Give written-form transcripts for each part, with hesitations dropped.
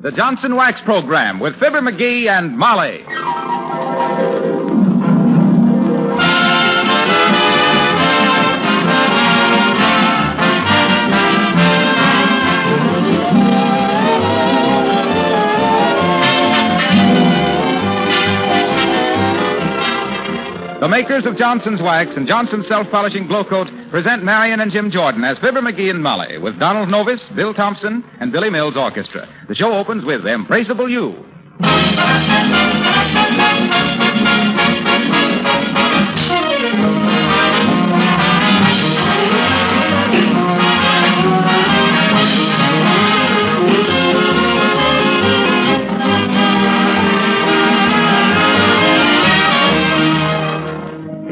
The Johnson Wax Program with Fibber McGee and Molly. The makers of Johnson's Wax and Johnson's Self-Polishing Glow Coat present Marion and Jim Jordan as Fibber McGee and Molly with Donald Novis, Bill Thompson, and Billy Mills Orchestra. The show opens with Embraceable You.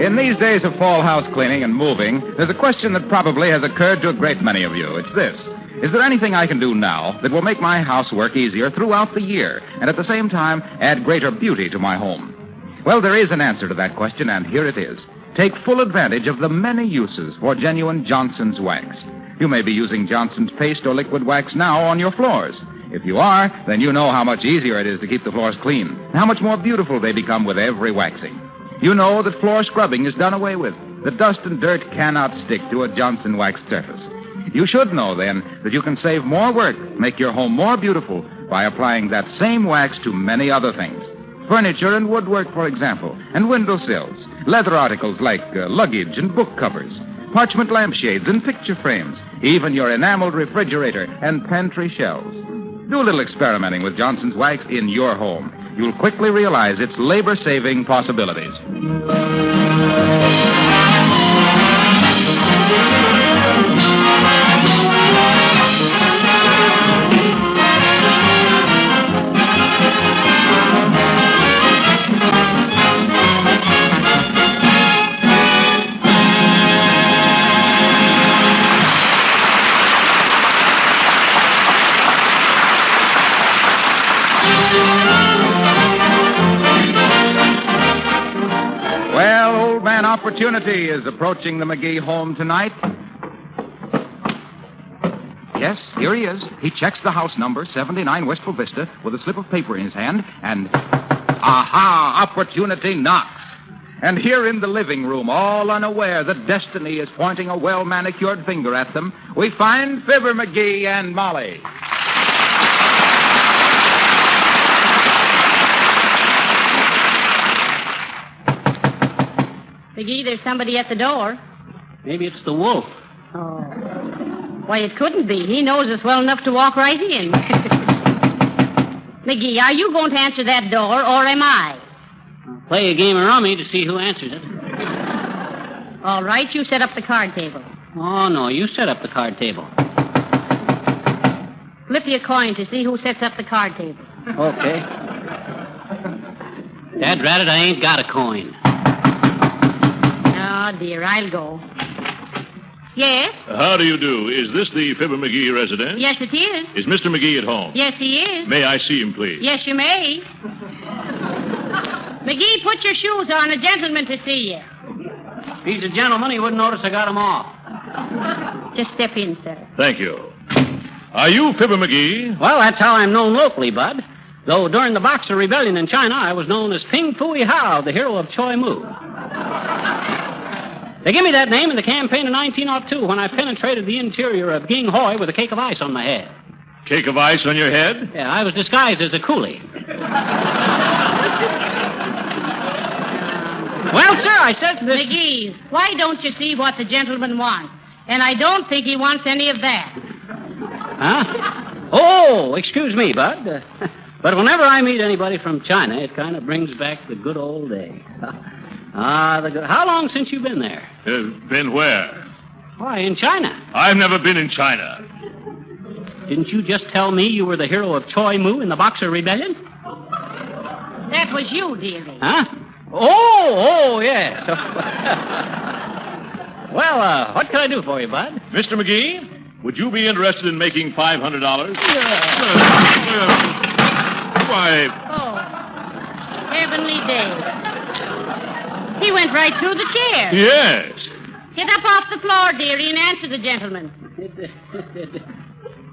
In these days of fall house cleaning and moving, there's a question that probably has occurred to a great many of you. It's this. Is there anything I can do now that will make my housework easier throughout the year and at the same time add greater beauty to my home? Well, there is an answer to that question, and here it is. Take full advantage of the many uses for genuine Johnson's Wax. You may be using Johnson's paste or liquid wax now on your floors. If you are, then you know how much easier it is to keep the floors clean and how much more beautiful they become with every waxing. You know that floor scrubbing is done away with. The dust and dirt cannot stick to a Johnson Wax surface. You should know, then, that you can save more work, make your home more beautiful, by applying that same wax to many other things. Furniture and woodwork, for example, and windowsills, leather articles like luggage and book covers, parchment lampshades and picture frames, even your enameled refrigerator and pantry shelves. Do a little experimenting with Johnson's Wax in your home. You'll quickly realize its labor-saving possibilities. Opportunity is approaching the McGee home tonight. Yes, here he is. He checks the house number, 79 Wistful Vista, with a slip of paper in his hand, and... aha! Opportunity knocks. And here in the living room, all unaware that destiny is pointing a well-manicured finger at them, we find Fibber McGee and Molly. McGee, there's somebody at the door. Maybe it's the wolf. Oh. Why, it couldn't be. He knows us well enough to walk right in. McGee, are you going to answer that door, or am I? I'll play a game of rummy to see who answers it. All right, you set up the card table. Oh, no, you set up the card table. Flip you a coin to see who sets up the card table. Okay. Dad it, I ain't got a coin. Oh, dear, I'll go. Yes? How do you do? Is this the Fibber McGee residence? Yes, it is. Is Mr. McGee at home? Yes, he is. May I see him, please? Yes, you may. McGee, put your shoes on. A gentleman to see you. If he's a gentleman, he wouldn't notice I got him off. Just step in, sir. Thank you. Are you Fibber McGee? Well, that's how I'm known locally, Bud. Though during the Boxer Rebellion in China, I was known as Ping Fooey Hao, the hero of Choi Mu. They gave me that name in the campaign of 1902 when I penetrated the interior of Ging Hoi with a cake of ice on my head. Cake of ice on your head? Yeah, I was disguised as a coolie. Well, sir, I said to this... McGee, why don't you see what the gentleman wants? And I don't think he wants any of that. Huh? Oh, excuse me, Bud. But whenever I meet anybody from China, it kind of brings back the good old days. How long since you've been there? Been where? Why, in China. I've never been in China. Didn't you just tell me you were the hero of Choi Mu in the Boxer Rebellion? That was you, dearie. Huh? Oh, yes. Well, what can I do for you, Bud? Mr. McGee, would you be interested in making $500? Why... Oh, heavenly days. He went right through the chair. Yes. Get up off the floor, dearie, and answer the gentleman.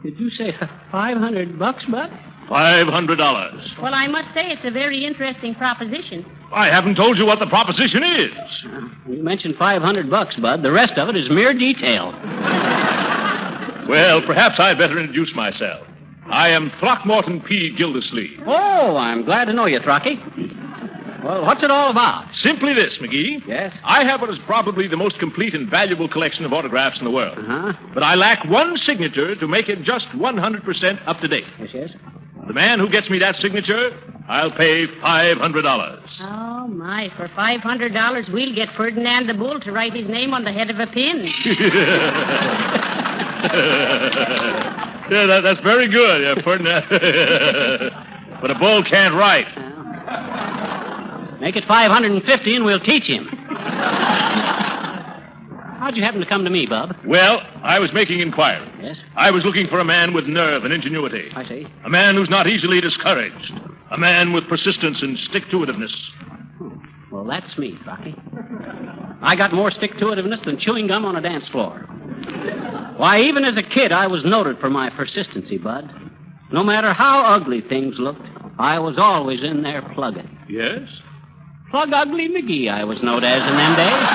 Did you say $500, Bud? $500. Well, I must say it's a very interesting proposition. I haven't told you what the proposition is. You mentioned $500, Bud. The rest of it is mere detail. Well, perhaps I'd better introduce myself. I am Throckmorton P. Gildersleeve. Oh, I'm glad to know you, Throcky. Well, what's it all about? Simply this, McGee. Yes? I have what is probably the most complete and valuable collection of autographs in the world. Uh-huh. But I lack one signature to make it just 100% up to date. Yes. The man who gets me that signature, I'll pay $500. Oh, my. For $500, we'll get Ferdinand the Bull to write his name on the head of a pin. Yeah, that's very good, Ferdinand. But a bull can't write. Make it 550 and we'll teach him. How'd you happen to come to me, Bub? Well, I was making inquiry. Yes? I was looking for a man with nerve and ingenuity. I see. A man who's not easily discouraged. A man with persistence and stick-to-itiveness. Well, that's me, Rocky. I got more stick-to-itiveness than chewing gum on a dance floor. Why, even as a kid, I was noted for my persistency, Bud. No matter how ugly things looked, I was always in there plugging. Yes? Plug Ugly McGee, I was known as in them days.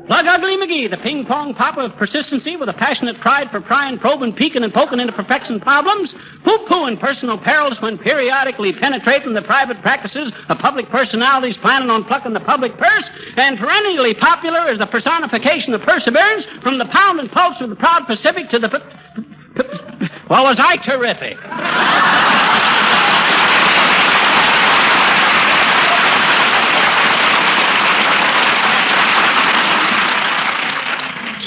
Plug Ugly McGee, the ping-pong pop of persistency with a passionate pride for prying, probing, peeking, and poking into perfection problems, poo-pooing personal perils when periodically penetrating the private practices of public personalities planning on plucking the public purse, and perennially popular as the personification of perseverance from the pound and pulse of the proud Pacific to the... Well, was I terrific?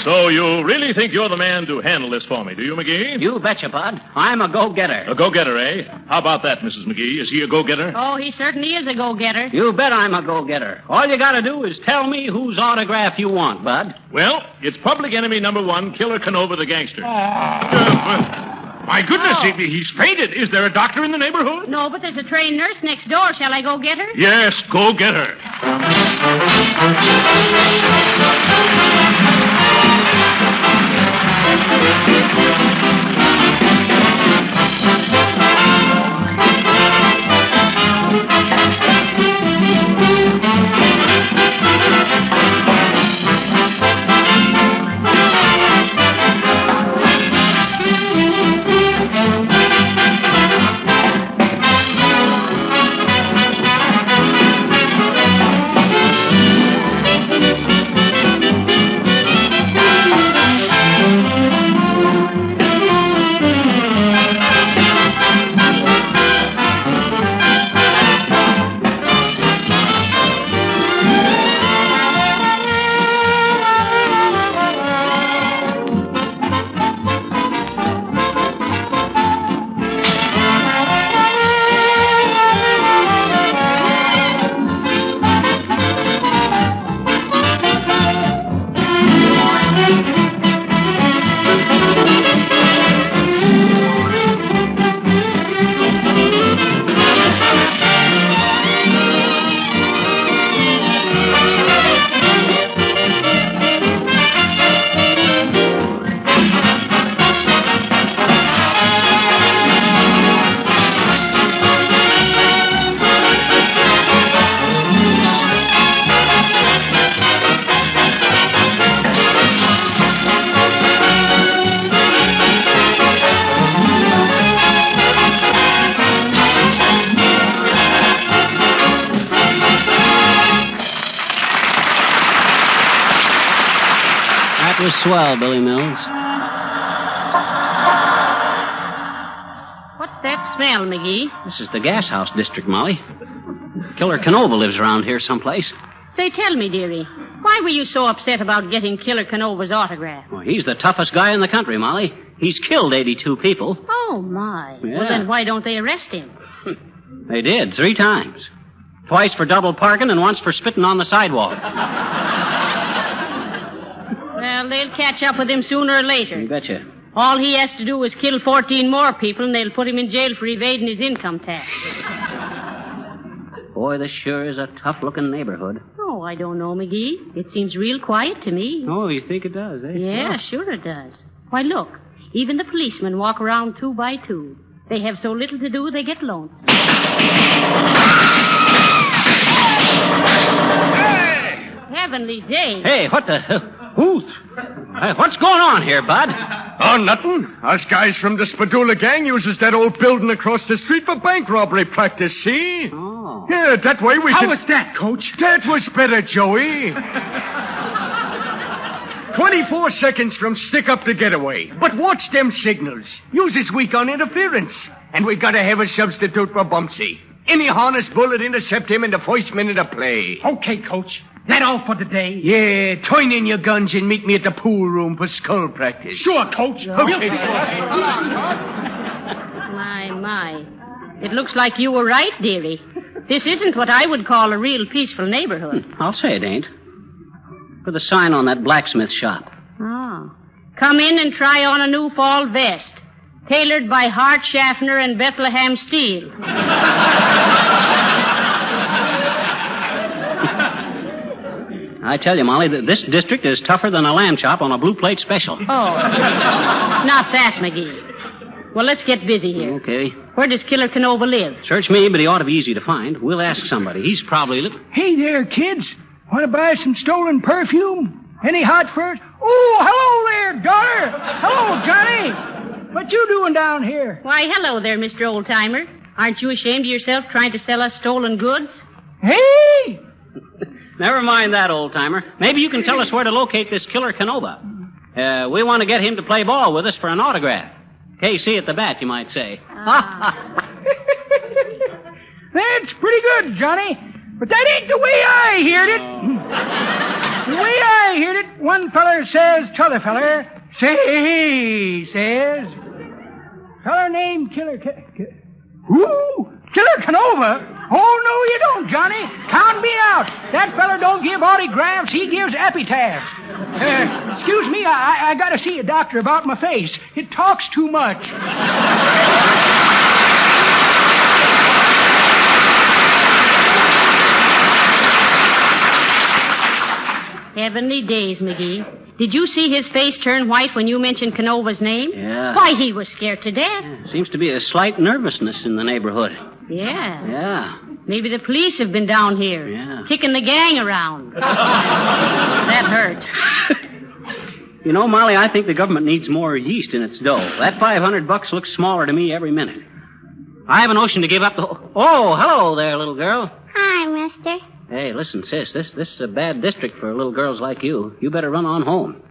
So you really think you're the man to handle this for me, do you, McGee? You betcha, Bud. I'm a go-getter. A go-getter, eh? How about that, Mrs. McGee? Is he a go-getter? Oh, he certainly is a go-getter. You bet I'm a go-getter. All you gotta do is tell me whose autograph you want, Bud. Well, it's public enemy number 1, Killer Canova the gangster. My goodness, he's fainted. Is there a doctor in the neighborhood? No, but there's a trained nurse next door. Shall I go get her? Yes, go get her. That was swell, Billy Mills. What's that smell, McGee? This is the gas house district, Molly. Killer Canova lives around here someplace. Say, tell me, dearie, why were you so upset about getting Killer Canova's autograph? Well, he's the toughest guy in the country, Molly. He's killed 82 people. Oh, my. Yeah. Well, then why don't they arrest him? They did, 3 times. Twice for double parking and once for spitting on the sidewalk. Well, they'll catch up with him sooner or later. You betcha. All he has to do is kill 14 more people, and they'll put him in jail for evading his income tax. Boy, this sure is a tough-looking neighborhood. Oh, I don't know, McGee. It seems real quiet to me. Oh, you think it does, eh? Yeah, sure it does. Why, look. Even the policemen walk around 2 by 2. They have so little to do, they get lonesome. Heavenly days. Hey, what the... what's going on here, Bud? Oh, nothing. Us guys from the Spadula gang uses that old building across the street for bank robbery practice, see? Oh. Yeah, that way we How can... was that, Coach? That was better, Joey. 24 seconds from stick up to getaway. But watch them signals. Uses weak on interference. And we gotta have a substitute for Bumpsy. Any harness bullet intercept him in the first minute of play. Okay, Coach. That all for today? Yeah, turn in your guns and meet me at the pool room for skull practice. Sure, Coach. Okay. My. It looks like you were right, dearie. This isn't what I would call a real peaceful neighborhood. I'll say it ain't. For the sign on that blacksmith shop. Oh. Come in and try on a new fall vest. Tailored by Hart Schaffner and Bethlehem Steel. I tell you, Molly, that this district is tougher than a lamb chop on a blue plate special. Oh. Not that, McGee. Well, let's get busy here. Okay. Where does Killer Canova live? Search me, but he ought to be easy to find. We'll ask somebody. He's probably... Hey there, kids. Want to buy some stolen perfume? Any hot furs? Oh, hello there, daughter. Hello, Johnny. What you doing down here? Why, hello there, Mr. Oldtimer. Aren't you ashamed of yourself trying to sell us stolen goods? Hey! Never mind that, old-timer. Maybe you can tell us where to locate this Killer Canova. We want to get him to play ball with us for an autograph. KC at the bat, you might say. That's pretty good, Johnny. But that ain't the way I heard it. The way I heard it, one feller says to other feller, says, feller named Killer Canova? Oh, no, you don't, Johnny. Count me out. That feller don't give autographs. He gives epitaphs. Excuse me, I got to see a doctor about my face. It talks too much. Heavenly days, McGee. Did you see his face turn white when you mentioned Canova's name? Yeah. Why, he was scared to death. Seems to be a slight nervousness in the neighborhood. Yeah. Yeah. Maybe the police have been down here. Yeah. Kicking the gang around. That hurt. You know, Molly, I think the government needs more yeast in its dough. That $500 looks smaller to me every minute. I have a notion to give up the... Oh, hello there, little girl. Hi, mister. Hey, listen, sis, this is a bad district for little girls like you. You better run on home.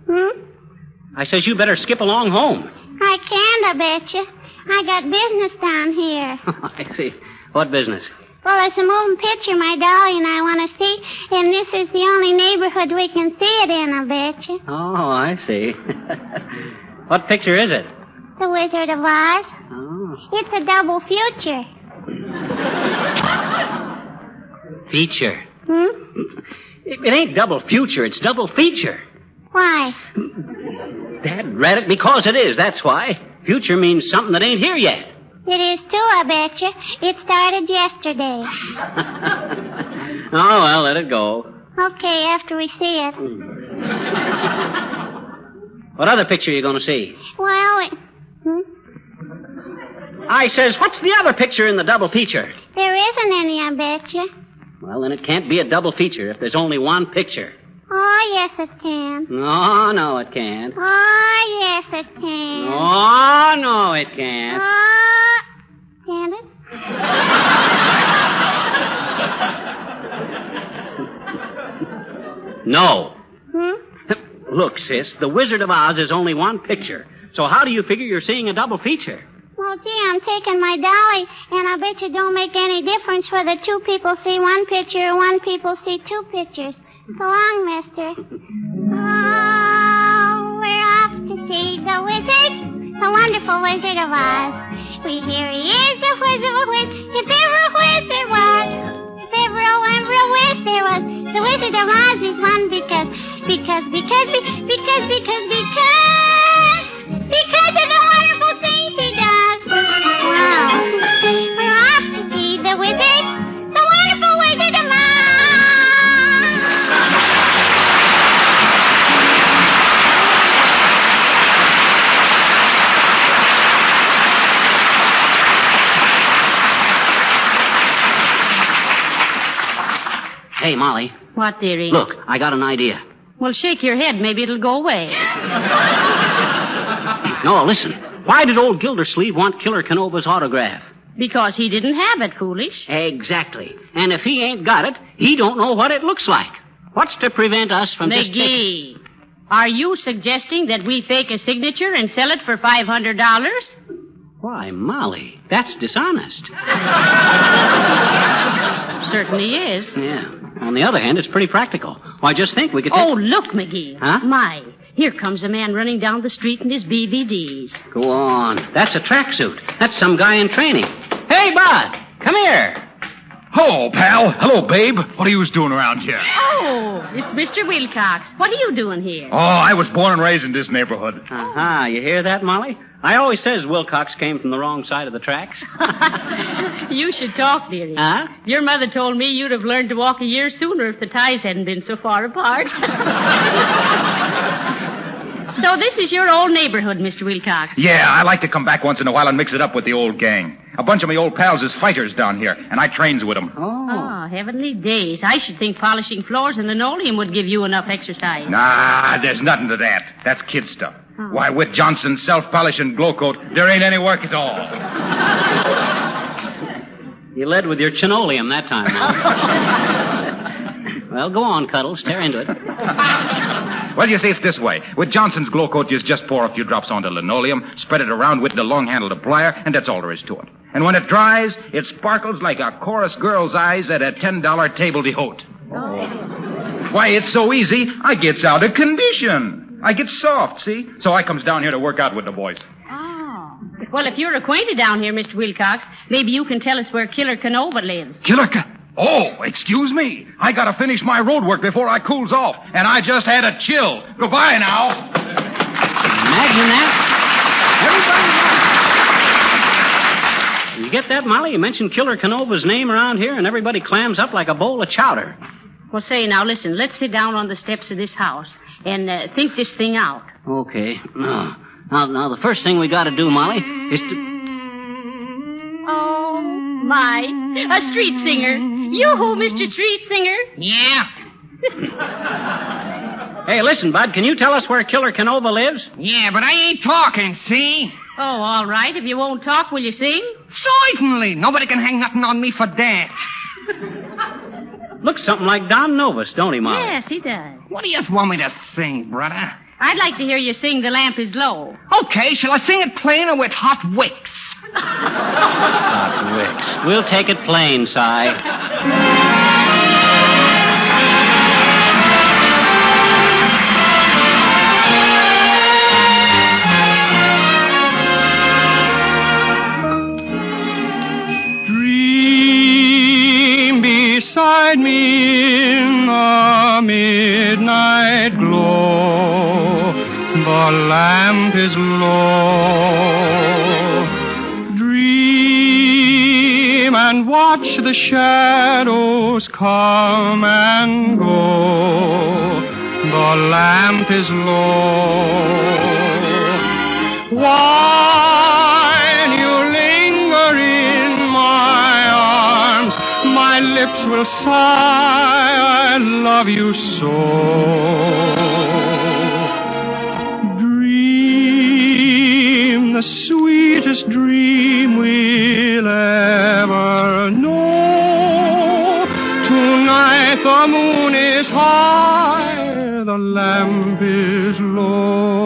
I says you better skip along home. I can't, I betcha. I got business down here. I see. What business? Well, there's a moving picture my dolly and I want to see, and this is the only neighborhood we can see it in, I betcha. Oh, I see. What picture is it? The Wizard of Oz. Oh. It's a double future. Feature. It ain't double future, it's double feature. Why? Dad-rat it, because it is, that's why. Future means something that ain't here yet. It is too, I betcha. It started yesterday. Oh, well, let it go. Okay, after we see it. What other picture are you going to see? Well, I says, what's the other picture in the double feature? there isn't any, I betcha. Well, then it can't be a double feature if there's only one picture. Oh, yes, it can. Oh, no, it can't. Oh, yes, it can. Oh, no, it can't. Oh, can it? No. Look, sis, The Wizard of Oz is only one picture. So how do you figure you're seeing a double feature? Well, gee, I'm taking my dolly, and I bet you don't make any difference whether two people see one picture or one people see two pictures. So long, mister. Oh, we're off to see the wizard, the wonderful Wizard of Oz. We hear he is the wizard of Oz. If ever a wizard was, if ever a wiz there was, the Wizard of Oz is one because of the wonderful things he does. Wow. We're off to see the wizard, the wonderful Wizard of Oz. Hey, Molly. What, dearie? Look, I got an idea. Well, shake your head. Maybe it'll go away. No, listen. Why did old Gildersleeve want Killer Canovas' autograph? Because he didn't have it, foolish. Exactly. And if he ain't got it, he don't know what it looks like. What's to prevent us from just... McGee, are you suggesting that we fake a signature and sell it for $500? Why, Molly, that's dishonest. Certainly is. Yeah. On the other hand, it's pretty practical. Why, just think we could take... Oh, look, McGee. Huh? My, here comes a man running down the street in his BVDs. Go on. That's a tracksuit. That's some guy in training. Hey, Bud, come here. Hello, pal. Hello, babe. What are you doing around here? Oh, it's Mr. Wilcox. What are you doing here? Oh, I was born and raised in this neighborhood. Uh-huh. You hear that, Molly? I always says Wilcox came from the wrong side of the tracks. You should talk, dearie. Huh? Your mother told me you'd have learned to walk a year sooner if the ties hadn't been so far apart. So this is your old neighborhood, Mr. Wilcox. Yeah, I like to come back once in a while and mix it up with the old gang. A bunch of my old pals is fighters down here, and I trains with them. Oh, heavenly days. I should think polishing floors and linoleum would give you enough exercise. Nah, there's nothing to that. That's kid stuff. Oh. Why, with Johnson's self-polish and glow coat, there ain't any work at all. You led with your chinoleum that time, Molly. Well, go on, Cuddles. Tear into it. Well, you see, it's this way. With Johnson's glow coat, you just pour a few drops onto linoleum, spread it around with the long-handled plier, and that's all there is to it. And when it dries, it sparkles like a chorus girl's eyes at a $10 table d'hote. Oh. Why, it's so easy, I gets out of condition. I get soft, see? So I comes down here to work out with the boys. Oh. Well, if you're acquainted down here, Mr. Wilcox, maybe you can tell us where Killer Canova lives. Oh, excuse me. I gotta finish my road work before I cools off, and I just had a chill. Goodbye now. Imagine that. Everybody... You get that, Molly? You mentioned Killer Canova's name around here, and everybody clams up like a bowl of chowder. Well, say, now listen, let's sit down on the steps of this house and think this thing out. Okay. Now, the first thing we gotta do, Molly, is to... Oh, my. A street singer. Yoo-hoo, Mr. Street Singer. Yeah. Hey, listen, Bud, can you tell us where Killer Canova lives? Yeah, but I ain't talking, see? Oh, all right. If you won't talk, will you sing? Certainly. Nobody can hang nothing on me for that. Looks something like Don Novus, don't he, Molly? Yes, he does. What do you want me to sing, brother? I'd like to hear you sing The Lamp is Low. Okay, shall I sing it plain or with hot wicks? Hot wicks. We'll take it plain, Si. Beside me in the midnight glow, the lamp is low. Dream and watch the shadows come and go, the lamp is low. While you linger in my arms, my lips will sigh, I love you so. Dream the sweetest dream we'll ever know. Tonight the moon is high, the lamp is low.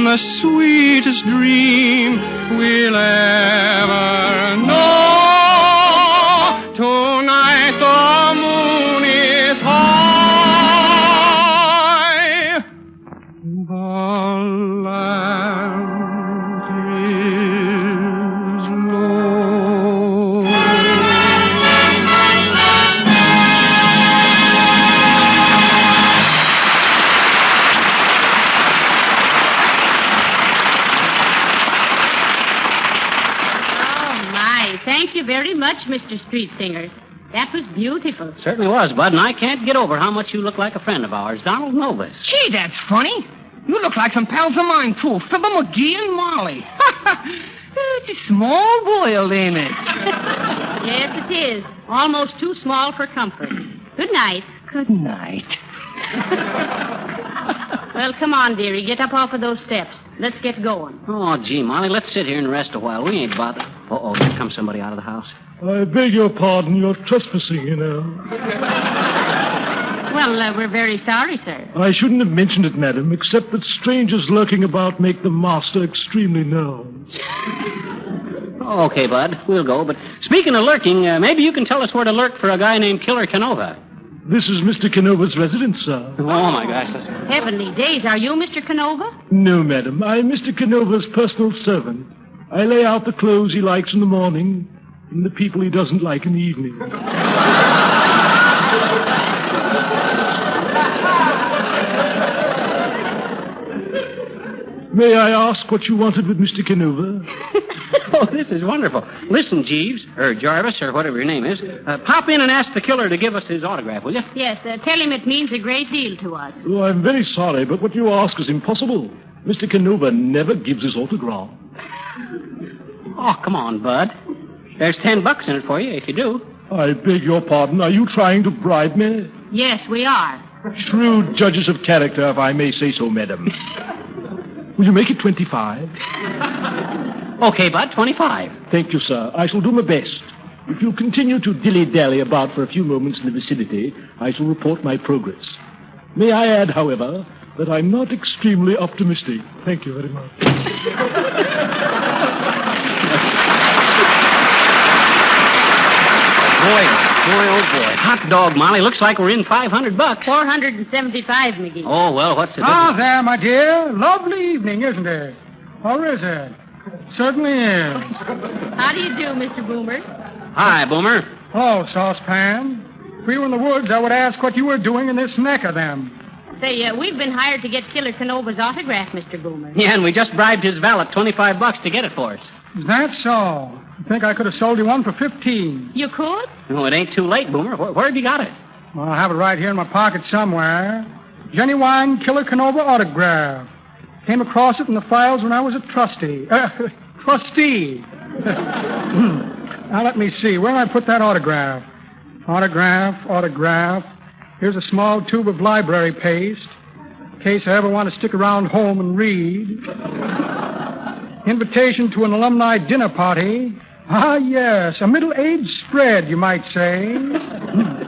The sweetest dream we'll ever know. Tonight the moon is high, the lamp is low. very much, Mr. Street Singer. That was beautiful. Certainly was, Bud, and I can't get over how much you look like a friend of ours, Donald Novus. Gee, that's funny. You look like some pals of mine, too. Fibber McGee and Molly. It's a small boiled, ain't it? Yes, it is. Almost too small for comfort. Good night. Good night. Well, come on, dearie. Get up off of those steps. Let's get going. Oh, gee, Molly, let's sit here and rest a while. We ain't bothered. Uh-oh, here comes somebody out of the house. I beg your pardon. You're trespassing, you know. Well, we're very sorry, sir. I shouldn't have mentioned it, madam, except that strangers lurking about make the master extremely nervous. Okay, Bud, we'll go. But speaking of lurking, maybe you can tell us where to lurk for a guy named Killer Canova. This is Mr. Canova's residence, sir. Oh, my gosh. Heavenly days. Are you Mr. Canova? No, madam. I'm Mr. Canova's personal servant. I lay out the clothes he likes in the morning and the people he doesn't like in the evening. May I ask what you wanted with Mr. Canova? Oh, this is wonderful. Listen, Jeeves, or Jarvis, or whatever your name is, pop in and ask the killer to give us his autograph, will you? Yes, tell him it means a great deal to us. Oh, I'm very sorry, but what you ask is impossible. Mr. Canova never gives his autograph. Oh, come on, Bud. There's $10 in it for you, if you do. I beg your pardon. Are you trying to bribe me? Yes, we are. Shrewd judges of character, if I may say so, madam. Will you make it 25? Okay, Bud, 25. Thank you, sir. I shall do my best. If you continue to dilly-dally about for a few moments in the vicinity, I shall report my progress. May I add, however, that I'm not extremely optimistic. Thank you very much. Boy. Hot dog, Molly. Looks like we're in $500. 475, McGee. Oh, well, what's the Ah, difference? there, my dear. Lovely evening, isn't it? Or is it? Certainly is. How do you do, Mr. Boomer? Hi, Boomer. Hello, Saucepan. If we were in the woods, I would ask what you were doing in this neck of them. Say, we've been hired to get Killer Canova's autograph, Mr. Boomer. Yeah, and we just bribed his valet $25 to get it for us. Is that so? I think I could have sold you one for 15. You could? No, it ain't too late, Boomer. Where have you got it? Well, I have it right here in my pocket somewhere. Genuine Killer Canova autograph. Came across it in the files when I was a trustee. Trustee. Now, let me see. Where did I put that autograph? Autograph. Here's a small tube of library paste, in case I ever want to stick around home and read. Invitation to an alumni dinner party. Ah, yes, a middle-aged spread, you might say.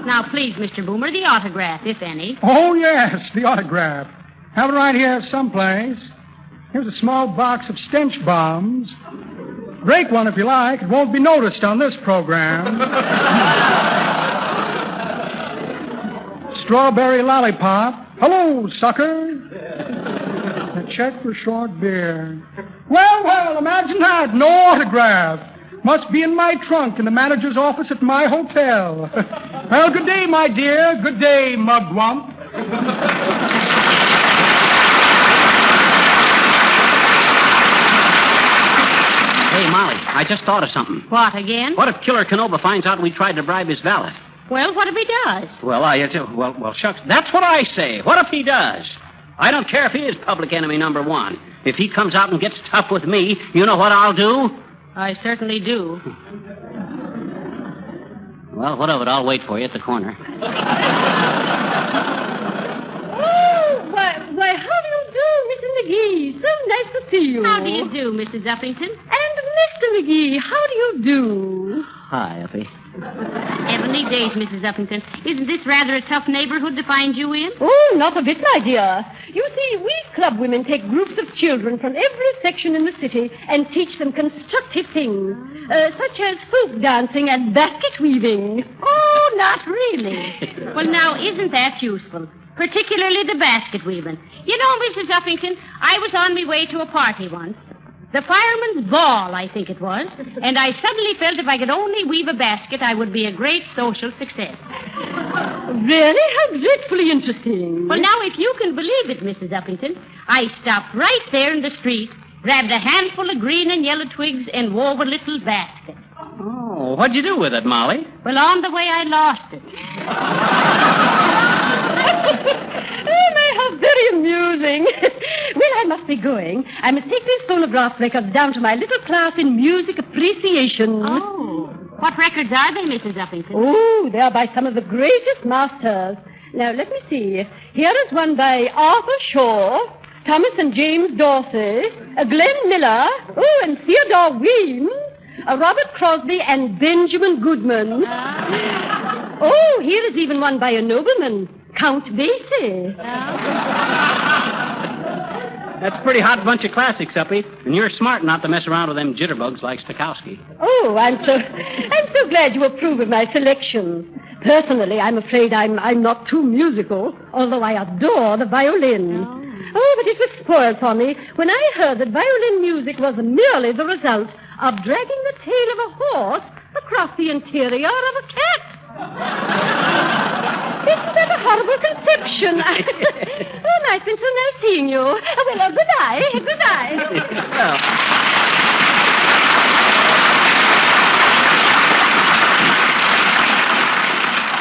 Now, please, Mr. Boomer, the autograph, if any. Oh, yes, the autograph. Have it right here someplace. Here's a small box of stench bombs. Break one if you like. It won't be noticed on this program. Strawberry lollipop. Hello, sucker. A check for short beer. Well, imagine that. No autograph. Must be in my trunk in the manager's office at my hotel. Well, good day, my dear. Good day, mugwump. Hey, Molly, I just thought of something. What, again? What if Killer Canova finds out we tried to bribe his valet? Well, what if he does? Well, shucks. That's what I say. What if he does? I don't care if he is public enemy number one. If he comes out and gets tough with me, you know what I'll do? I certainly do. Well, what of it? I'll wait for you at the corner. Oh, why, how do you do, Mrs. McGee? So nice to see you. How do you do, Mrs. Uppington? And Mr. McGee, how do you do? Hi, Uppy. Heavenly days, Mrs. Uppington. Isn't this rather a tough neighborhood to find you in? Oh, not a bit, my dear. You see, we club women take groups of children from every section in the city and teach them constructive things, such as folk dancing and basket weaving. Oh, not really. Well, now, isn't that useful? Particularly the basket weaving. You know, Mrs. Uppington, I was on my way to a party once. The fireman's ball, I think it was. And I suddenly felt if I could only weave a basket, I would be a great social success. Really? How dreadfully interesting. Well, now, if you can believe it, Mrs. Uppington, I stopped right there in the street, grabbed a handful of green and yellow twigs, and wove a little basket. Oh, what'd you do with it, Molly? Well, on the way I lost it. Oh, my, how very amusing. Well, I must be going. I must take these phonograph records down to my little class in music appreciation. Oh. What records are they, Mrs. Uppington? Oh, they are by some of the greatest masters. Now, let me see. Here is one by Arthur Shaw, Thomas and James Dorsey, Glenn Miller, and Theodore Weems, Robert Crosby and Benjamin Goodman. Oh, here is even one by a nobleman, Count Basie. That's a pretty hot bunch of classics, Uppy. And you're smart not to mess around with them jitterbugs like Stokowski. Oh, I'm so glad you approve of my selections. Personally, I'm afraid I'm not too musical, although I adore the violin. Oh, but it was spoiled for me when I heard that violin music was merely the result of dragging the tail of a horse across the interior of a cat. Isn't that a horrible conception? Oh, no, it's been so nice seeing you. Well, goodbye. Goodbye.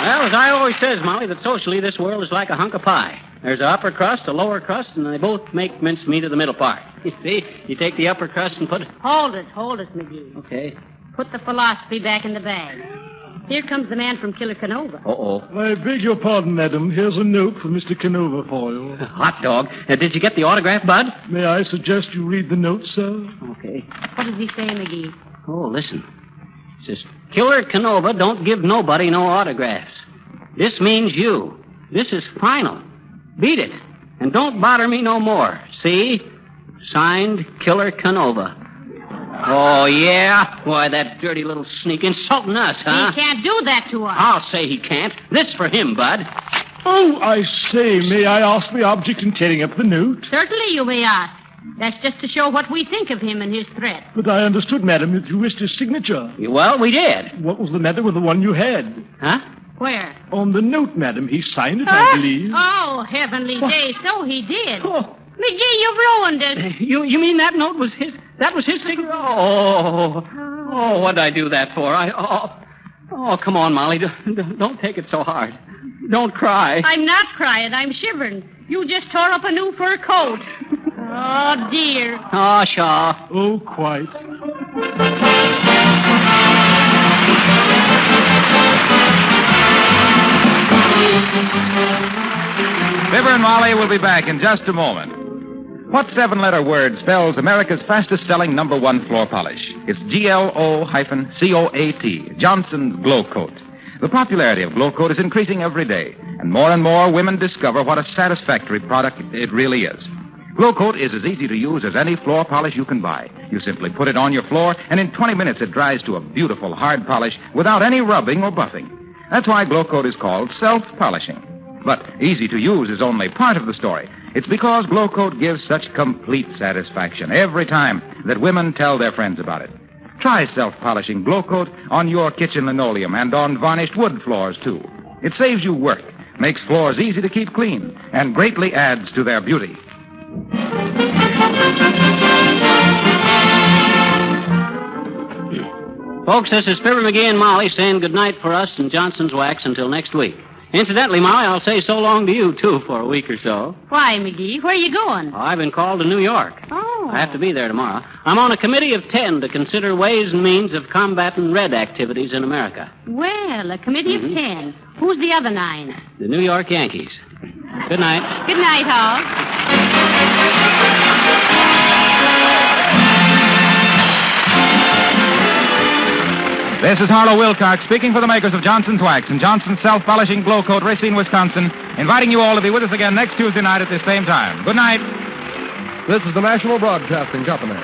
Well, as I always says, Molly, that socially this world is like a hunk of pie. There's an upper crust, a lower crust, and they both make mincemeat of the middle part. You see, you take the upper crust and put it... Hold it, McGee. Okay. Put the philosophy back in the bag. Here comes the man from Killer Canova. Uh-oh. I beg your pardon, madam. Here's a note for Mr. Canova for you. Hot dog. Did you get the autograph, Bud? May I suggest you read the note, sir? Okay. What does he say, McGee? Oh, listen. It says, Killer Canova don't give nobody no autographs. This means you. This is final. Beat it. And don't bother me no more. See? Signed, Killer Canova. Oh, yeah? Why, that dirty little sneak insulting us, huh? He can't do that to us. I'll say he can't. This for him, Bud. Oh, I say, may I ask the object in tearing up the note? Certainly you may ask. That's just to show what we think of him and his threat. But I understood, madam, that you wished his signature. Well, we did. What was the matter with the one you had? Huh? Where? On the note, madam. He signed it, I believe. Oh, heavenly day, so he did. Oh. McGee, you've ruined it. You mean that note was his... That was his signature? Oh, what'd I do that for? Oh, come on, Molly. Don't take it so hard. Don't cry. I'm not crying. I'm shivering. You just tore up a new fur coat. Oh, dear. Oh, Shaw. Oh, quite. Fibber and Molly will be back in just a moment. What 7-letter word spells America's fastest-selling #1 floor polish? It's GLO-COAT, Johnson's Glow Coat. The popularity of Glow Coat is increasing every day, and more women discover what a satisfactory product it really is. Glow Coat is as easy to use as any floor polish you can buy. You simply put it on your floor, and in 20 minutes it dries to a beautiful hard polish without any rubbing or buffing. That's why Glow Coat is called self-polishing. But easy to use is only part of the story. It's because Glow Coat gives such complete satisfaction every time that women tell their friends about it. Try self-polishing Glow Coat on your kitchen linoleum and on varnished wood floors, too. It saves you work, makes floors easy to keep clean, and greatly adds to their beauty. Folks, this is Fibber McGee and Molly saying goodnight for us and Johnson's Wax until next week. Incidentally, Molly, I'll say so long to you, too, for a week or so. Why, McGee? Where are you going? Oh, I've been called to New York. Oh. I have to be there tomorrow. I'm on a committee of 10 to consider ways and means of combating red activities in America. Well, a committee of 10. Who's the other 9? The New York Yankees. Good night. Good night, Hall. This is Harlow Wilcox speaking for the makers of Johnson's Wax and Johnson's Self-Polishing Glow Coat, Racine, Wisconsin, inviting you all to be with us again next Tuesday night at this same time. Good night. This is the National Broadcasting Company.